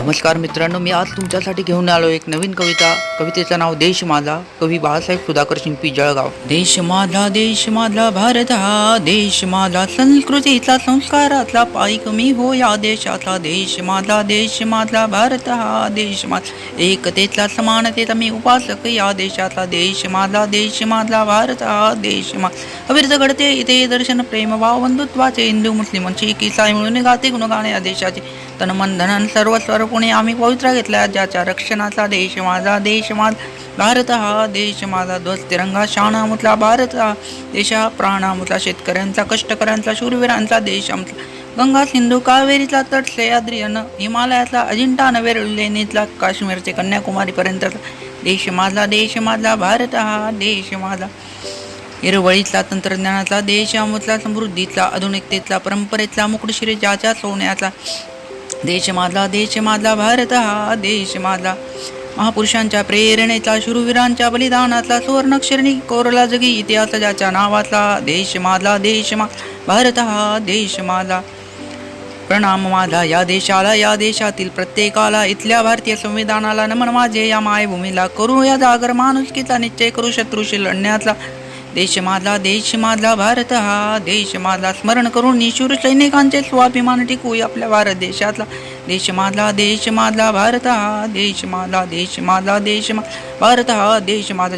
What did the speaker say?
नमस्कार मित्रांनो, मी आज तुमच्यासाठी घेऊन आलो एक नवीन कविता. कवितेचं नाव देश माझा. कवी बाळासाहेब सुधाकर शिंपी, जळगाव. देश माझा भारत हा देश माझा, संस्कृतीचा संस्कारातला पायी कमी हो या देशाचा. देश माझा भारत हा देश माझा, एकतेचा समानतेचा मी उपासक या देशाचा. देश माझा भारत हा देश माझा, अविरत घडते इथे दर्शन प्रेम भाव बंधुत्वाचे. हिंदू मुस्लिम शीख ईसाई मिळून गाते गुणगान या देशाचे. तन मन धनन सर्व कोणी आम्ही पवित्र घेतला ज्याच्या रक्षणाचा. देश माझा भारत हा देश माझा, ध्वज तिरंगा शाणा मुतला भारत हा देश हा. प्राणा मुतला शेतकऱ्यांचा, कष्टकऱ्यांचा, शूरवीरांचा देश आमचा. गंगा सिंधू कावेरीचा तट, सह्याद्री अन हिमालयातला अजिंठा नवेलेनीतला, काश्मीरचे कन्याकुमारी पर्यंत देश माझा भारत हा देश माझा. हिरवळीतला, तंत्रज्ञानाचा देश अमृतला, समृद्धीतला, आधुनिकतेतला, परंपरेतला, मुकुटश्रीजाच्या सोन्याचा. देश माझा भारत हा देश माझा, महापुरुषांच्या प्रेरणेचा, शूरवीरांच्या बलिदानातला, सुवर्णक्षरणी कोरला जगी इतिहास ज्याच्या नावातला. देश माझा भारत हा देश माझा. प्रणाम माझा या देशाला, या देशातील प्रत्येकाला, इथल्या भारतीय संविधानाला नमन माझे या मायभूमीला. करू या जागर माणुसकीचा निश्चय, करू शत्रूशी लढण्यातला. देश माझा भारत हा देश माझा, स्मरण करून निशूर सैनिकांचे स्वाभिमान टिकू आपल्या भारत देशातला. देश माझा भारत हा देश माझा, भारत हा देश माझा.